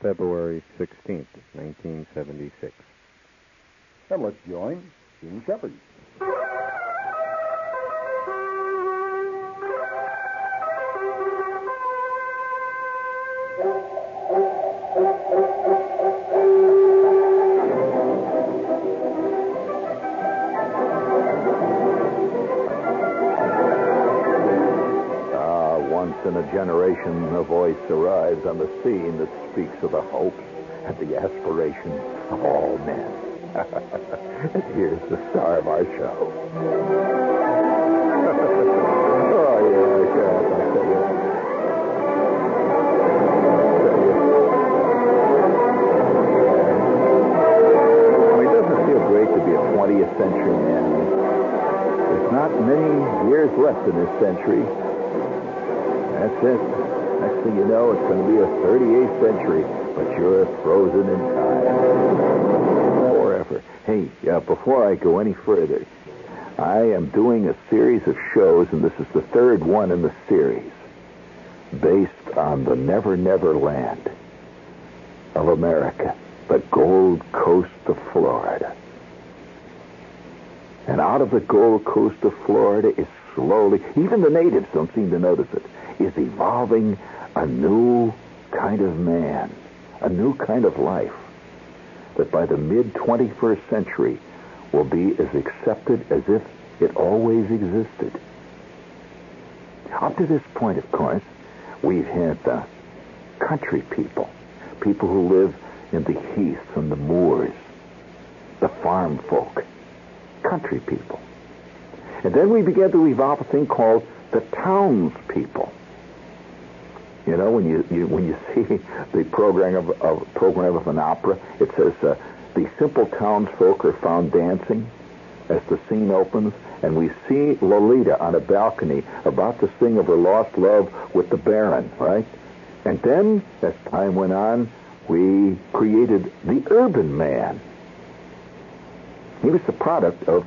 February 16th, 1976. And let's join Gene Shepard. Once in a generation, a voice arrives on the scene that speaks of the hopes and the aspirations of all men. And here's the star of our show. Oh, yeah, I'll tell you. Doesn't it feel great to be a 20th century man? There's not many years left in this century. That's it. Next thing you know, it's going to be a 38th century, but you're frozen in time. Forever. Hey, before I go any further, I am doing a series of shows, and this is the third one in the series, based on the Never Never Land of America, the Gold Coast of Florida. And out of the Gold Coast of Florida is slowly, even the natives don't seem to notice it, is evolving a new kind of man, a new kind of life that by the mid-21st century will be as accepted as if it always existed. Up to this point, of course, we've had the country people who live in the heaths and the moors, the farm folk, country people. And then we began to evolve a thing called the townspeople. You know, when you see the program of an opera, it says the simple townsfolk are found dancing as the scene opens, and we see Lolita on a balcony about to sing of her lost love with the Baron, right? And then, as time went on, we created the urban man. He was the product of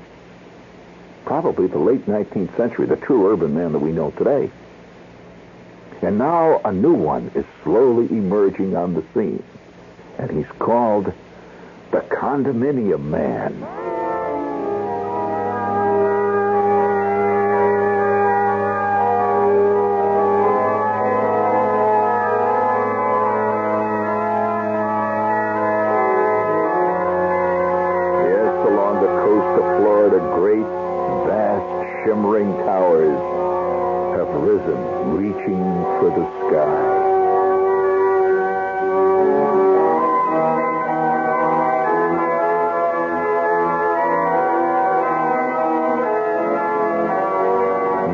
probably the late 19th century, the true urban man that we know today. And now a new one is slowly emerging on the scene. And he's called the condominium man. Yes, along the coast of Florida, great, vast, shimmering towers have risen, reaching for the sky.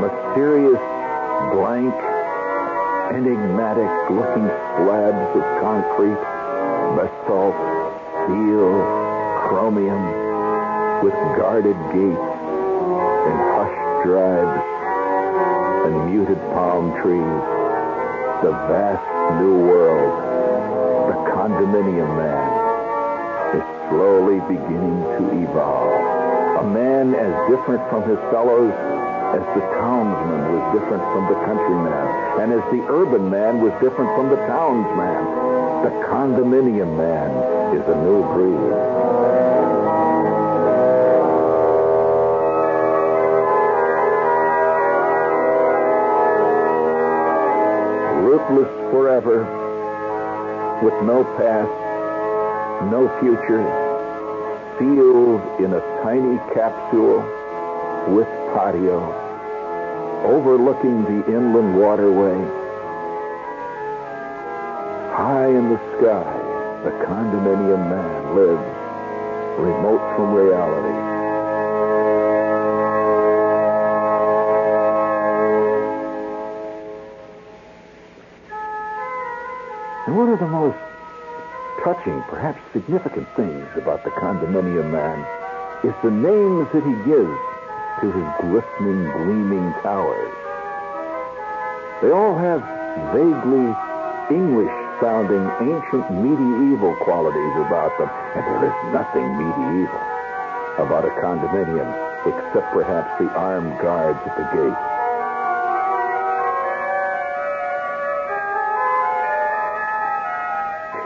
Mysterious, blank, enigmatic-looking slabs of concrete, basalt, steel, chromium, with guarded gates and hushed drives and muted palm trees, the vast new world, the condominium man, is slowly beginning to evolve. A man as different from his fellows as the townsman was different from the countryman, and as the urban man was different from the townsman. The condominium man is a new breed. Rootless forever, with no past, no future, sealed in a tiny capsule with patio, overlooking the inland waterway. High in the sky, the condominium man lives, remote from reality. And one of the most touching, perhaps significant things about the condominium man is the names that he gives to his glistening, gleaming towers. They all have vaguely English-sounding, ancient medieval qualities about them, and there is nothing medieval about a condominium except perhaps the armed guards at the gate.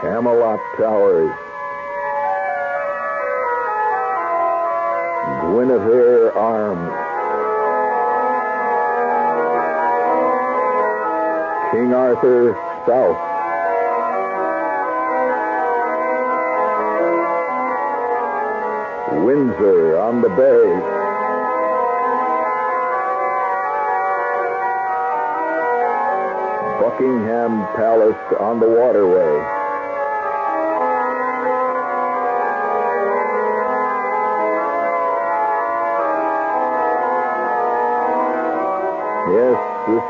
Camelot Towers. Guinevere Arms. King Arthur South. Windsor on the Bay. Buckingham Palace on the waterway. Yes, this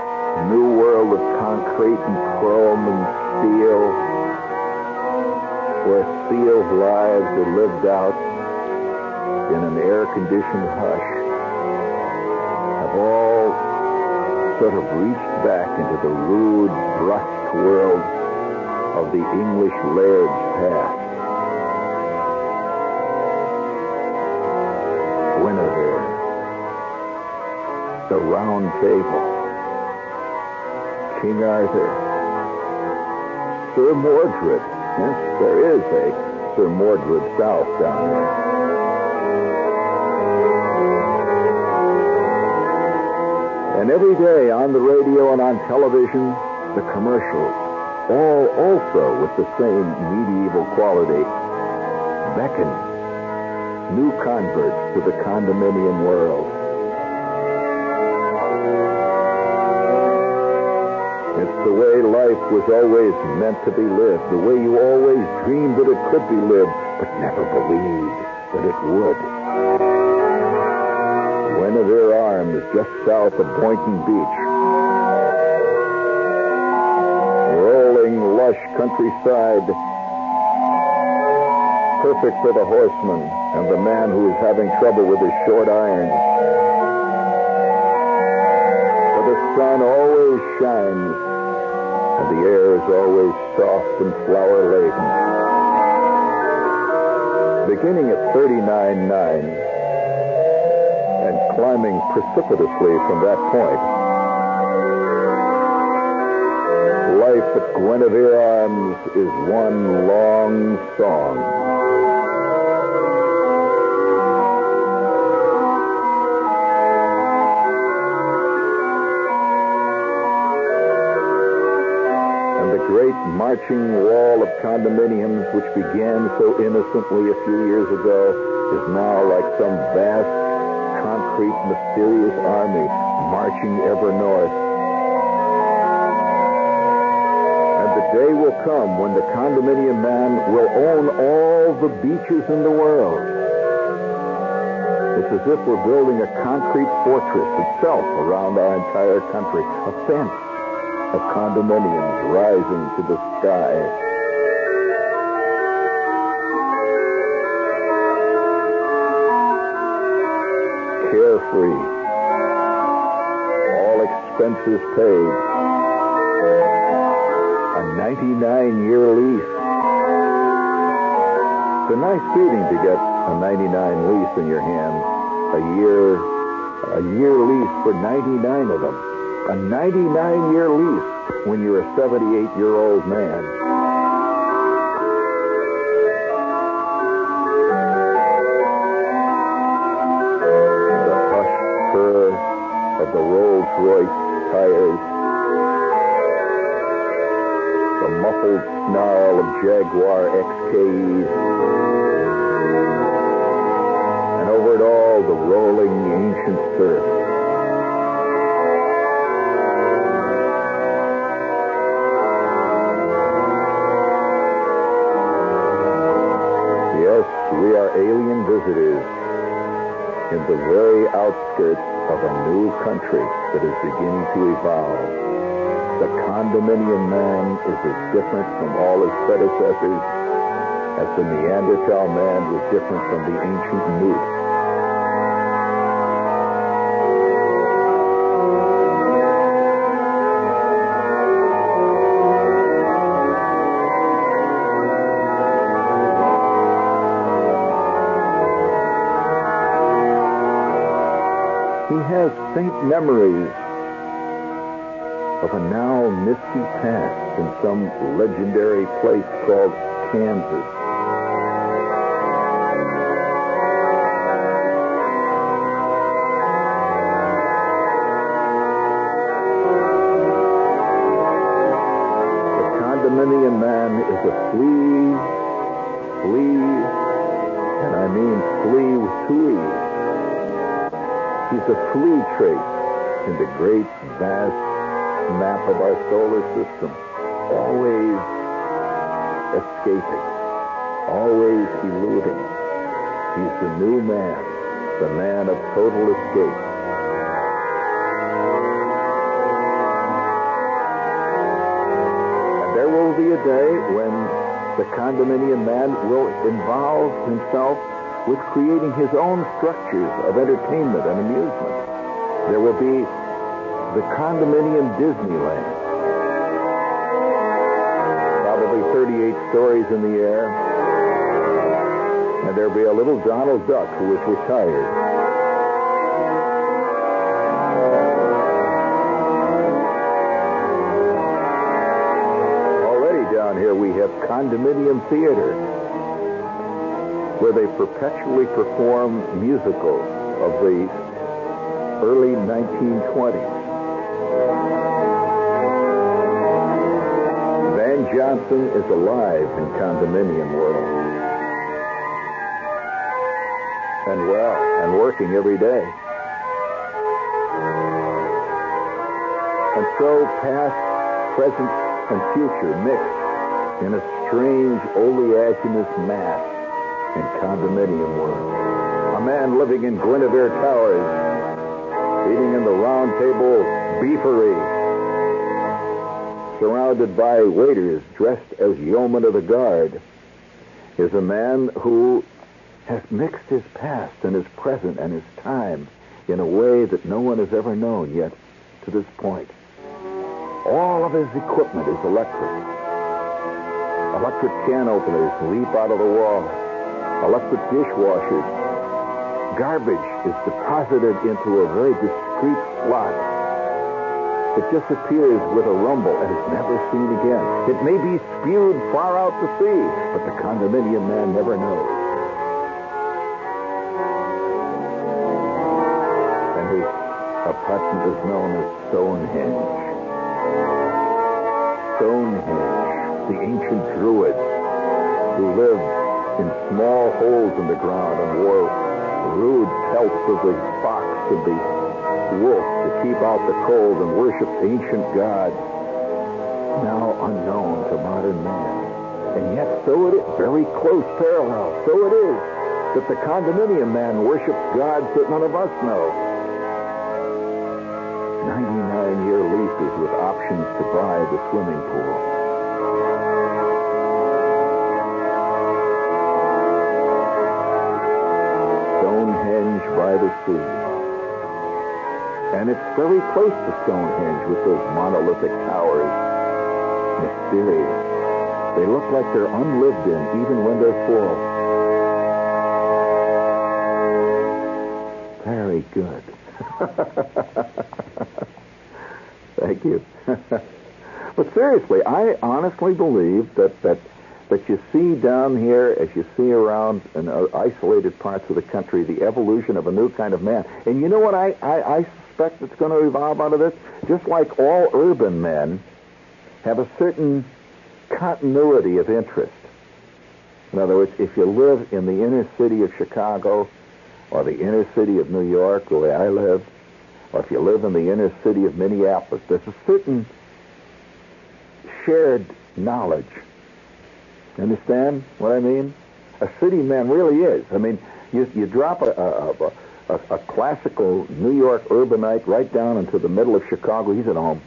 new world of concrete and chrome and steel, where seals' lives are lived out in an air-conditioned hush, have all sort of reached back into the rude, brusque world of the English laird's past. Guinevere, the Round Table, King Arthur, Sir Mordred. Yes, there is a Sir Mordred South down there. And every day on the radio and on television, the commercials, all also with the same medieval quality, beckon new converts to the condominium world. It's the way life was always meant to be lived, the way you always dreamed that it could be lived, but never believed that it would. Guinevere Arms, just south of Boynton Beach. Rolling, lush countryside, perfect for the horseman and the man who is having trouble with his short irons. For the sun always shines, and the air is always soft and flower-laden. Beginning at 39.9 and climbing precipitously from that point, life at Guinevere Arms is one long song. Great marching wall of condominiums, which began so innocently a few years ago, is now like some vast, concrete, mysterious army marching ever north. And the day will come when the condominium man will own all the beaches in the world. It's as if we're building a concrete fortress itself around our entire country, a fence of condominiums rising to the sky. Carefree, all expenses paid, a 99-year lease. It's a nice feeling to get a 99 lease in your hand, a year lease for 99 of them. A 99-year lease when you're a 78-year-old man. The hushed purr of the Rolls-Royce tires. The muffled snarl of Jaguar XKEs. And over it all, the rolling ancient surf. We are alien visitors in the very outskirts of a new country that is beginning to evolve. The condominium man is as different from all his predecessors as the Neanderthal man was different from the ancient newt. He has faint memories of of a now misty past in some legendary place called Kansas. The condominium man is a flea, and I mean flea with two E's. He's a flea trace in the great, vast map of our solar system, always escaping, always eluding. He's the new man, the man of total escape. And there will be a day when the condominium man will involve himself with creating his own structures of entertainment and amusement. There will be the condominium Disneyland. Probably 38 stories in the air. And there'll be a little Donald Duck who is retired. Already down here we have condominium theater, where they perpetually perform musicals of the early 1920s. Van Johnson is alive in condominium world. And well, and working every day. And so past, present, and future mixed in a strange oleaginous mass in condominium world. A man living in Guinevere Towers, eating in the round table beefery, surrounded by waiters dressed as yeomen of the guard, is a man who has mixed his past and his present and his time in a way that no one has ever known yet to this point. All of his equipment is electric. Electric can openers leap out of the wall. Electric dishwashers. Garbage is deposited into a very discreet slot. It disappears with a rumble and is never seen again. It may be spewed far out to sea, but the condominium man never knows. And his apartment is known as Stonehenge. Stonehenge, the ancient druids who lived in small holes in the ground and wore rude pelts of the fox and the wolf to keep out the cold and worshiped ancient gods, now unknown to modern man. And yet, so it is, very close parallel, so it is that the condominium man worships gods that none of us know. 99-year leases with options to buy the swimming pool. Stonehenge by the sea. And it's very close to Stonehenge with those monolithic towers. Mysterious. They look like they're unlived in even when they're full. Very good. Thank you. But seriously, I honestly believe that you see down here, as you see around in isolated parts of the country, the evolution of a new kind of man. And you know what I suspect that's going to evolve out of this? Just like all urban men have a certain continuity of interest. In other words, if you live in the inner city of Chicago or the inner city of New York, the way I live, or if you live in the inner city of Minneapolis, there's a certain shared knowledge. Understand what I mean? A city man really is. I mean, you drop a classical New York urbanite right down into the middle of Chicago, he's at home.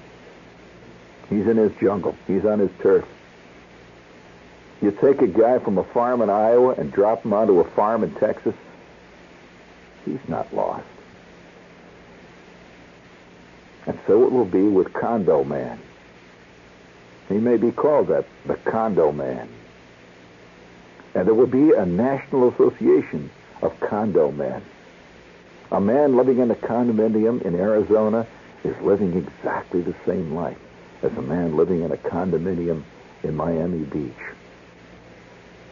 He's in his jungle. He's on his turf. You take a guy from a farm in Iowa and drop him onto a farm in Texas, he's not lost. And so it will be with Condo Man. He may be called that, the Condo Man. And there will be a national association of condo men. A man living in a condominium in Arizona is living exactly the same life. as a man living in a condominium in Miami Beach,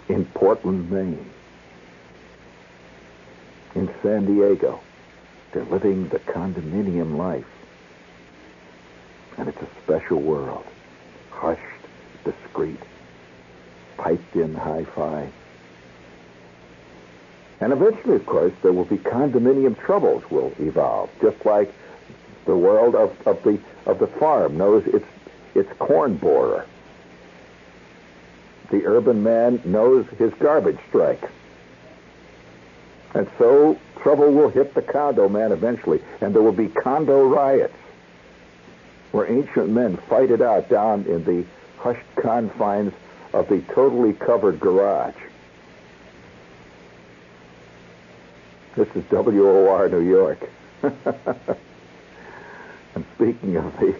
in Portland, Maine, in San Diego. They're living the condominium life. And it's a special world. Hushed, discreet, piped-in hi-fi. And eventually, of course, there will be condominium troubles will evolve, just like the world of the farm knows its corn borer. The urban man knows his garbage strike. And so trouble will hit the condo man eventually, and there will be condo riots where ancient men fight it out down in the hushed confines of the totally covered garage. This is WOR New York. And speaking of the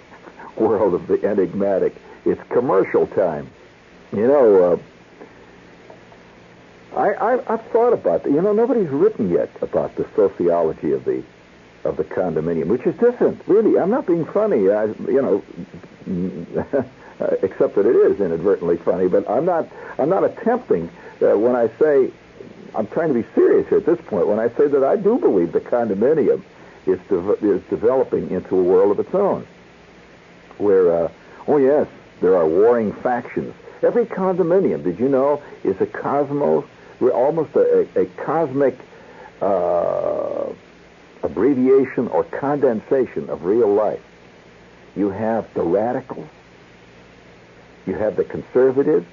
world of the enigmatic, it's commercial time. You know, I've thought about that. You know, nobody's written yet about the sociology of the condominium, which is different. Really, I'm not being funny. Except that it is inadvertently funny. But I'm not attempting when I say I'm trying to be serious here at this point. When I say that I do believe the condominium is developing into a world of its own, where oh yes, there are warring factions. Every condominium, did you know, is a cosmos. We're almost a cosmic abbreviation or condensation of real life. You have the radicals. You have the conservatives.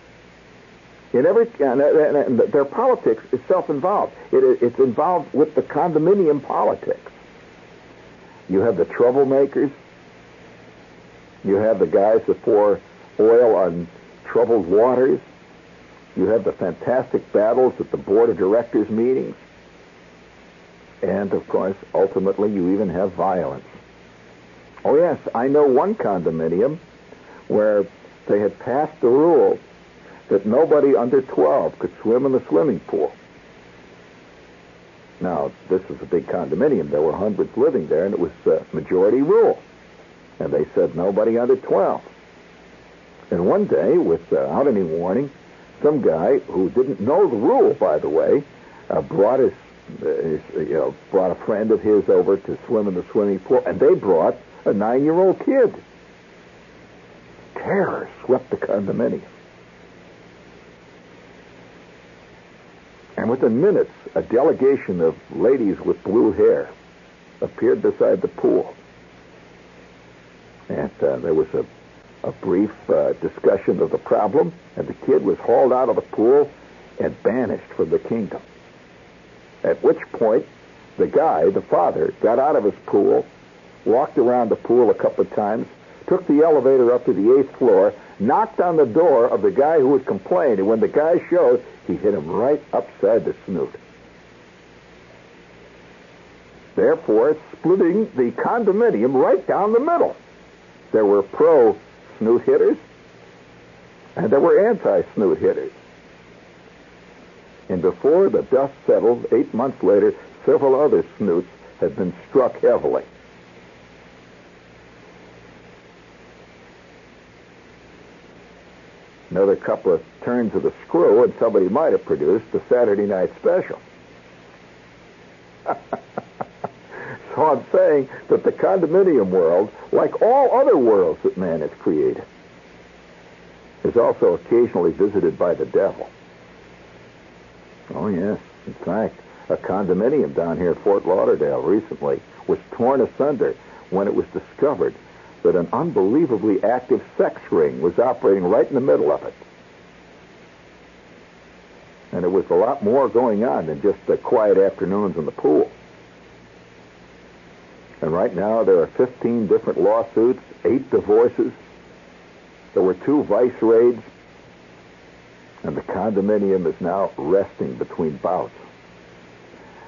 In every, and their politics is self-involved. It's involved with the condominium politics. You have the troublemakers. You have the guys that pour oil on troubled waters. You have the fantastic battles at the board of directors meetings. And, of course, ultimately, you even have violence. Oh, yes, I know one condominium where they had passed the rule that nobody under 12 could swim in the swimming pool. Now, this was a big condominium. There were hundreds living there, and it was majority rule. And they said nobody under 12. And one day, without any warning, some guy who didn't know the rule, by the way, brought brought a friend of his over to swim in the swimming pool, and they brought a 9-year-old kid. Terror swept the condominium. And within minutes, a delegation of ladies with blue hair appeared beside the pool. And there was a brief discussion of the problem, and the kid was hauled out of the pool and banished from the kingdom. At which point, the guy, the father, got out of his pool, walked around the pool a couple of times, took the elevator up to the 8th floor, knocked on the door of the guy who had complained, and when the guy showed, he hit him right upside the snoot. Therefore, splitting the condominium right down the middle. There were pro-snoot hitters, and there were anti-snoot hitters. And before the dust settled, 8 months later, several other snoots had been struck heavily. Another couple of turns of the screw, and somebody might have produced a Saturday night special. So I'm saying that the condominium world, like all other worlds that man has created, is also occasionally visited by the devil. Oh, yes. In fact, a condominium down here in Fort Lauderdale recently was torn asunder when it was discovered that an unbelievably active sex ring was operating right in the middle of it. And it was a lot more going on than just the quiet afternoons in the pool. And right now there are 15 different lawsuits, 8 divorces. There were 2 vice raids. And the condominium is now resting between bouts.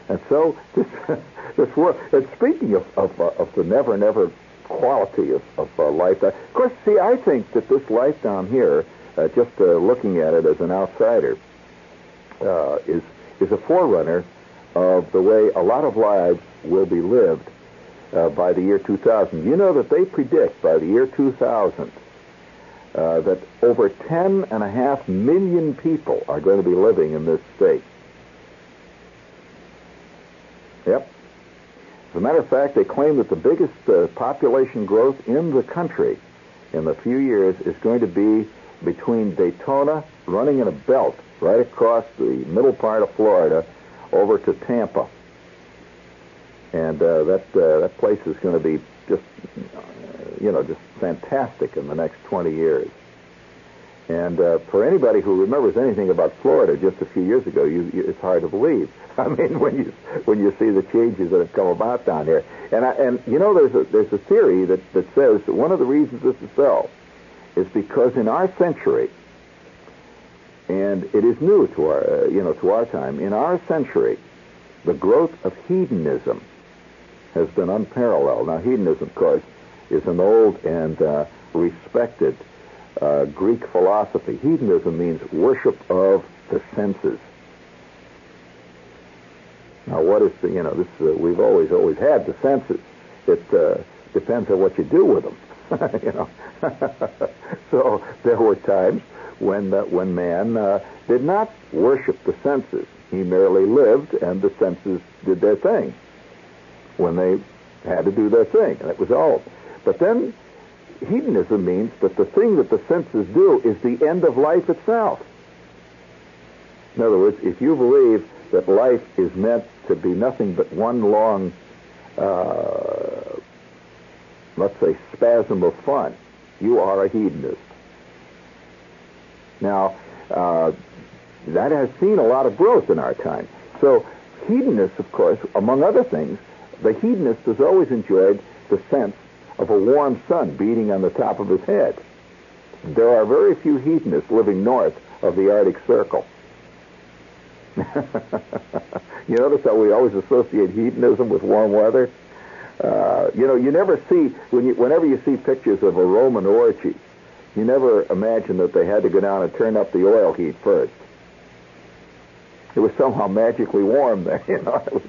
And so this world, and speaking of the never quality of life, of course, see, I think that this life down here, just looking at it as an outsider, is a forerunner of the way a lot of lives will be lived by the year 2000. You know that they predict by the year 2000 that over 10.5 million people are going to be living in this state. Yep. As a matter of fact, they claim that the biggest population growth in the country in a few years is going to be between Daytona, running in a belt right across the middle part of Florida, over to Tampa. And that place is going to be just fantastic in the next 20 years. And for anybody who remembers anything about Florida just a few years ago, it's hard to believe. I mean, when you see the changes that have come about down here, and there's a theory that says that one of the reasons this is so is because in our century, and it is new to our time, in our century, the growth of hedonism has been unparalleled. Now, hedonism, of course, is an old and respected Greek philosophy. Hedonism means worship of the senses. Now, what is we've always had the senses. It depends on what you do with them. So there were times when man did not worship the senses. He merely lived, and the senses did their thing when they had to do their thing, and that was all. But then hedonism means that the thing that the senses do is the end of life itself. In other words, if you believe that life is meant to be nothing but one long, let's say, spasm of fun, you are a hedonist. Now, that has seen a lot of growth in our time. So hedonists, of course, among other things, the hedonist has always enjoyed the sense of a warm sun beating on the top of his head. There are very few hedonists living north of the Arctic Circle. You notice how we always associate hedonism with warm weather? You never see, whenever you see pictures of a Roman orgy, you never imagine that they had to go down and turn up the oil heat first. It was somehow magically warm there, It was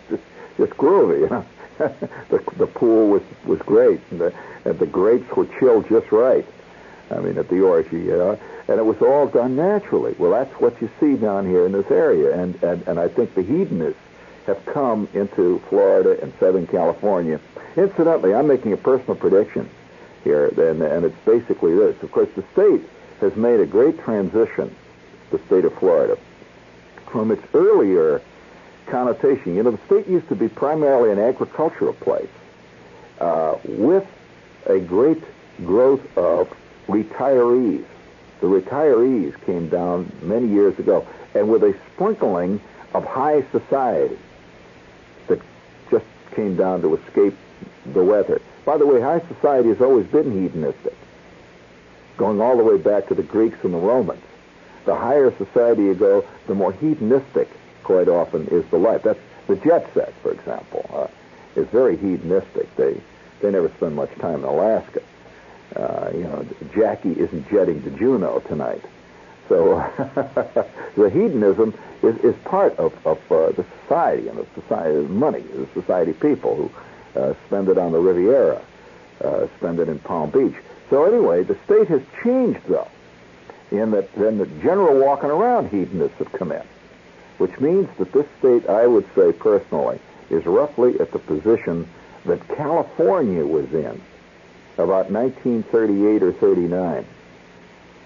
just groovy, The pool was great, and the grapes were chilled just right. I mean, at the orgy, and it was all done naturally. Well, that's what you see down here in this area, and I think the hedonists have come into Florida and Southern California. Incidentally, I'm making a personal prediction here, and it's basically this. Of course, the state has made a great transition, the state of Florida, from its earlier connotation. The state used to be primarily an agricultural place, with a great growth of retirees. The retirees came down many years ago, and with a sprinkling of high society that just came down to escape the weather. By the way, high society has always been hedonistic, going all the way back to the Greeks and the Romans. The higher society you go, the more hedonistic, quite often, is the life. That's the jet set, for example, is very hedonistic. They never spend much time in Alaska. Jackie isn't jetting to Juneau tonight. So the hedonism is part of the society, and the society money, the society people who spend it on the Riviera, spend it in Palm Beach. So anyway, the state has changed, though, in that then the general walking around hedonists have come in, which means that this state, I would say personally, is roughly at the position that California was in about 1938 or 39.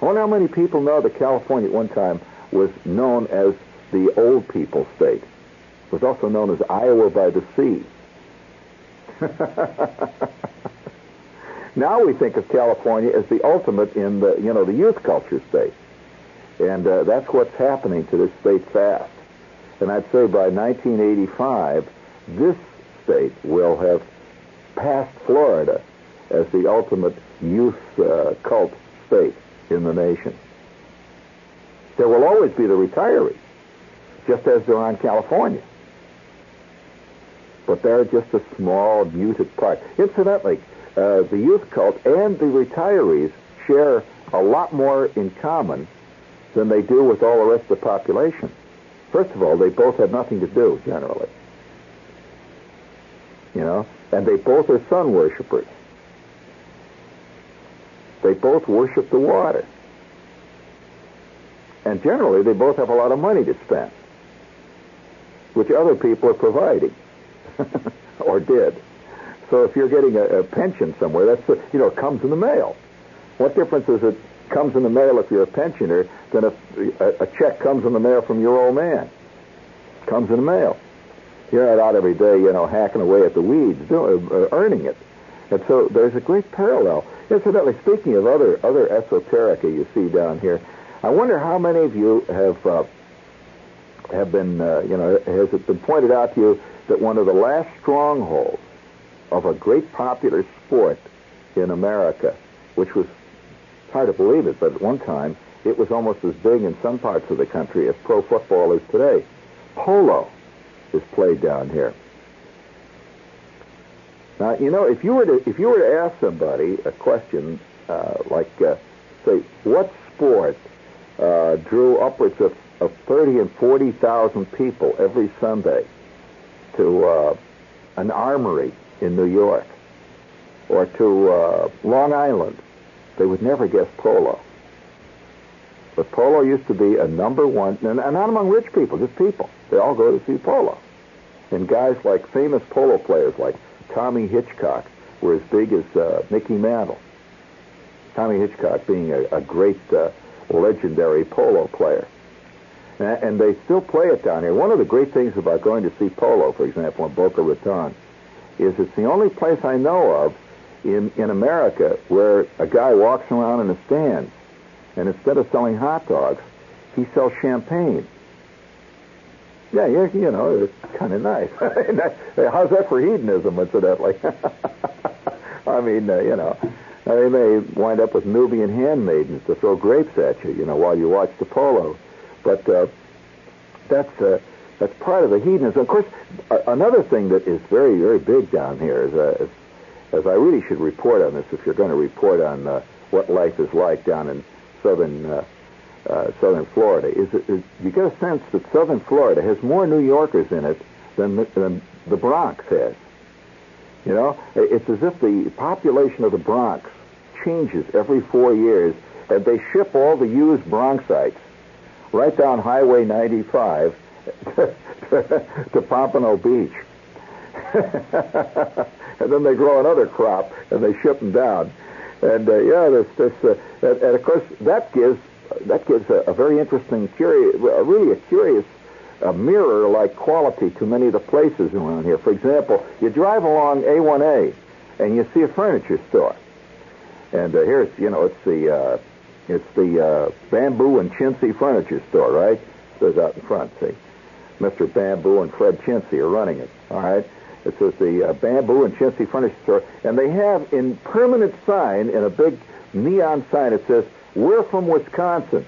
I wonder how many people know that California at one time was known as the old people state. It was also known as Iowa by the sea. Now we think of California as the ultimate in the youth culture state. And that's what's happening to this state fast. And I'd say by 1985, this state will have passed Florida as the ultimate youth cult state in the nation. There will always be the retirees, just as there are in California. But they're just a small, muted part. Incidentally, the youth cult and the retirees share a lot more in common than they do with all the rest of the population. First of all, they both have nothing to do, generally. And they both are sun worshipers. They both worship the water. And generally, they both have a lot of money to spend, which other people are providing, or did. So if you're getting a pension somewhere, that's, it comes in the mail. What difference is it comes in the mail if you're a pensioner than if a check comes in the mail from your old man? Comes in the mail. You're not out every day, hacking away at the weeds, earning it. And so there's a great parallel. Incidentally, speaking of other esoterica you see down here, I wonder how many of you have been, has it been pointed out to you that one of the last strongholds of a great popular sport in America, which was hard to believe it, but at one time it was almost as big in some parts of the country as pro football is today. Polo is played down here. Now, if you were to ask somebody a question say, what sport drew upwards of 30 and 40,000 people every Sunday to an armory in New York or to Long Island, they would never guess polo. But polo used to be a number one, and not among rich people, just people. They all go to see polo. And guys like famous polo players like Tommy Hitchcock were as big as Mickey Mantle. Tommy Hitchcock being a great legendary polo player. And they still play it down here. One of the great things about going to see polo, for example, in Boca Raton, is it's the only place I know of in America where a guy walks around in a stand, and instead of selling hot dogs, he sells champagne. Yeah, it's kind of nice. How's that for hedonism, incidentally? I mean, they may wind up with Nubian handmaidens to throw grapes at you, while you watch the polo. But that's part of the hedonism. Of course, another thing that is very, very big down here is, as I really should report on this, if you're going to report on what life is like down in southern Florida, is you get a sense that southern Florida has more New Yorkers in it than the Bronx has. It's as if the population of the Bronx changes every 4 years, and they ship all the used Bronxites right down Highway 95 to Pompano Beach. And then they grow another crop, and they ship them down. And, and of course, that gives a very interesting, really a curious mirror-like quality to many of the places around here. For example, you drive along A1A, and you see a furniture store. And here's, it's the Bamboo and Chintzy Furniture Store, right? There's out in front, see. Mr. Bamboo and Fred Chintzy are running it, all right? It says the Bamboo and Chintzy Furniture Store, and they have in permanent sign, in a big neon sign, it says, "We're from Wisconsin."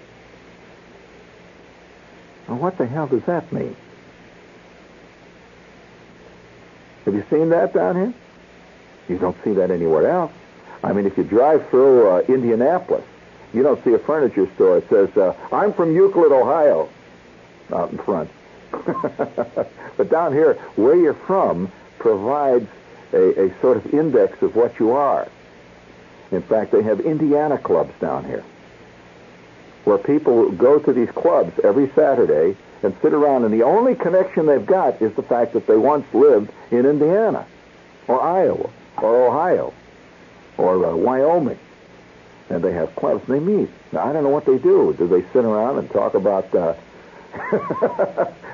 Well, what the hell does that mean? Have you seen that down here? You don't see that anywhere else. I mean, if you drive through Indianapolis, you don't see a furniture store. It says, "I'm from Euclid, Ohio," out in front. But down here, where you're from provides a sort of index of what you are. In fact, they have Indiana clubs down here, where people go to these clubs every Saturday and sit around, and the only connection they've got is the fact that they once lived in Indiana, or Iowa, or Ohio, or Wyoming. And they have clubs, and they meet. Now, I don't know what they do. Do they sit around and talk about...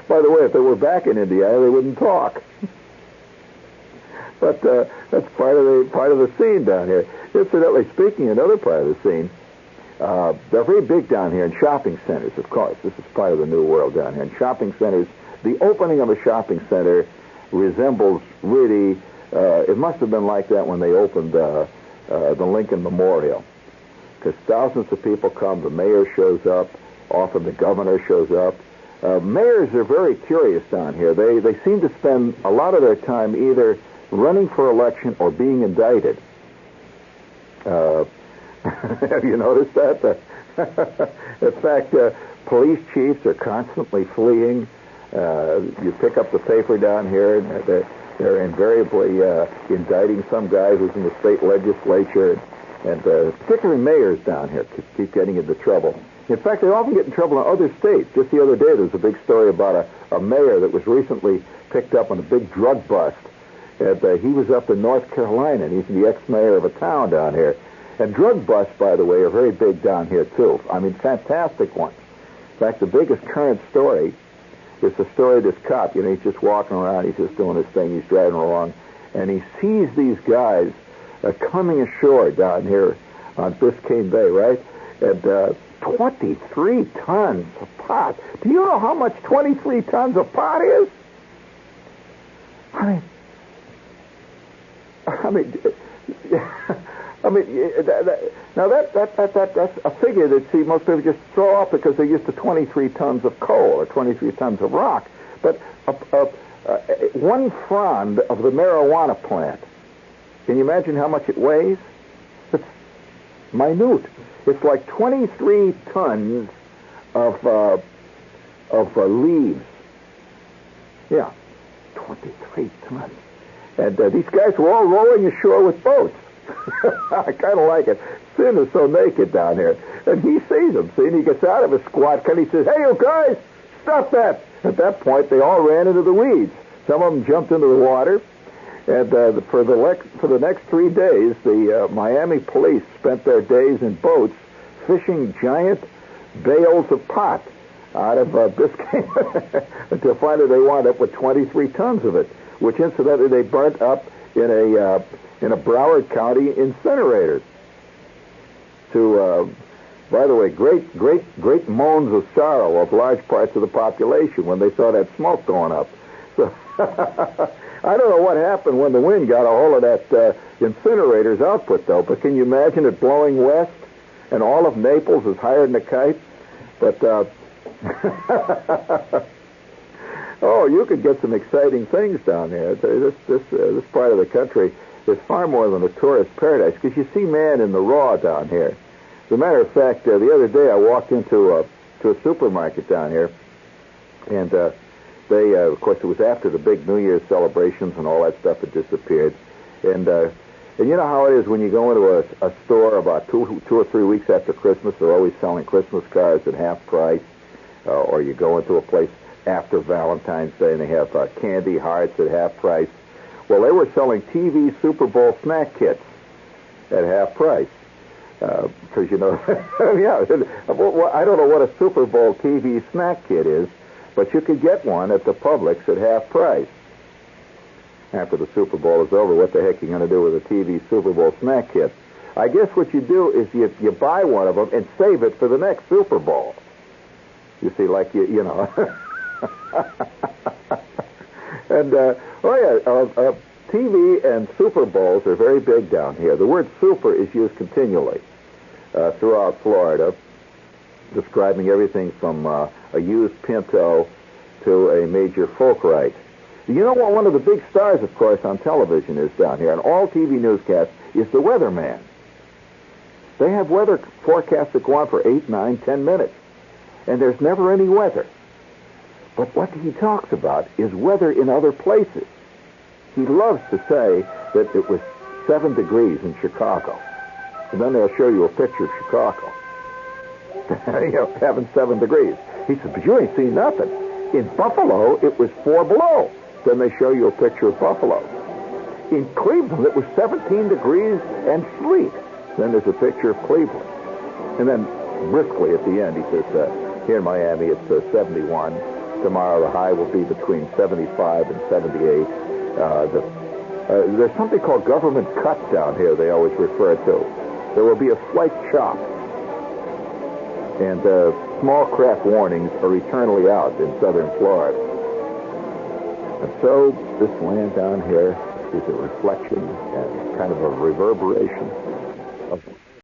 By the way, if they were back in Indiana, they wouldn't talk. But that's part of the scene down here. Incidentally, speaking another part of the scene, they're very big down here in shopping centers, of course. This is part of the new world down here. In shopping centers, the opening of a shopping center resembles really, it must have been like that when they opened the Lincoln Memorial. Because thousands of people come, the mayor shows up, often the governor shows up. Mayors are very curious down here. They seem to spend a lot of their time either running for election or being indicted. Have you noticed that? In fact, police chiefs are constantly fleeing. You pick up the paper down here, and they're invariably indicting some guy who's in the state legislature. And particularly mayors down here keep getting into trouble. In fact, they often get in trouble in other states. Just the other day, there was a big story about a mayor that was recently picked up on a big drug bust. And he was up in North Carolina, and he's the ex-mayor of a town down here. And drug busts, by the way, are very big down here, too. I mean, fantastic ones. In fact, the biggest current story is the story of this cop. You know, he's just walking around. He's just doing his thing. He's driving along. And he sees these guys coming ashore down here on Biscayne Bay, right? And 23 tons of pot. Do you know how much 23 tons of pot is? I mean, now that's a figure that most people just throw off because they're used to 23 tons of coal or 23 tons of rock. But one frond of the marijuana plant, can you imagine how much it weighs? It's minute. It's like 23 tons of leaves. Yeah, 23 tons. And these guys were all rowing ashore with boats. I kind of like it. Sin is so naked down here. And he sees them. See, and he gets out of his squat car and he says, "Hey, you guys, stop that." At that point, they all ran into the weeds. Some of them jumped into the water. And for the next 3 days, the Miami police spent their days in boats fishing giant bales of pot out of Biscayne until finally they wound up with 23 tons of it, which incidentally they burnt up in a Broward County incinerator. To, by the way, great moans of sorrow of large parts of the population when they saw that smoke going up. So I don't know what happened when the wind got a hold of that incinerator's output, though. But can you imagine it blowing west and all of Naples is higher than a kite? But oh, you could get some exciting things down there. This part of the country is far more than a tourist paradise because you see man in the raw down here. As a matter of fact, the other day I walked into a supermarket down here, and they, of course, it was after the big New Year's celebrations and all that stuff had disappeared. And you know how it is when you go into a store about two or 3 weeks after Christmas, they're always selling Christmas cards at half price. Or you go into a place after Valentine's Day and they have candy hearts at half price. Well, they were selling TV Super Bowl snack kits at half price. Because, you know, yeah, I don't know what a Super Bowl TV snack kit is, but you could get one at the Publix at half price. After the Super Bowl is over, what the heck are you going to do with a TV Super Bowl snack kit? I guess what you do is you buy one of them and save it for the next Super Bowl. You see, like, you know. And, TV and Super Bowls are very big down here. The word super is used continually throughout Florida, describing everything from a used Pinto to a major Folkwright. You know what one of the big stars, of course, on television is down here, and all TV newscasts, is the weatherman. They have weather forecasts that go on for 8, 9, 10 minutes, and there's never any weather. But what he talks about is weather in other places. He loves to say that it was 7 degrees in Chicago. And then they'll show you a picture of Chicago. You know, having 7 degrees. He says, but you ain't seen nothing. In Buffalo, it was 4 below. Then they show you a picture of Buffalo. In Cleveland, it was 17 degrees and sleet. Then there's a picture of Cleveland. And then briskly at the end, he says, here in Miami, it's 71. Tomorrow, the high will be between 75 and 78. There's something called government cut down here they always refer to. There will be a slight chop. And small craft warnings are eternally out in southern Florida. And so this land down here is a reflection and kind of a reverberation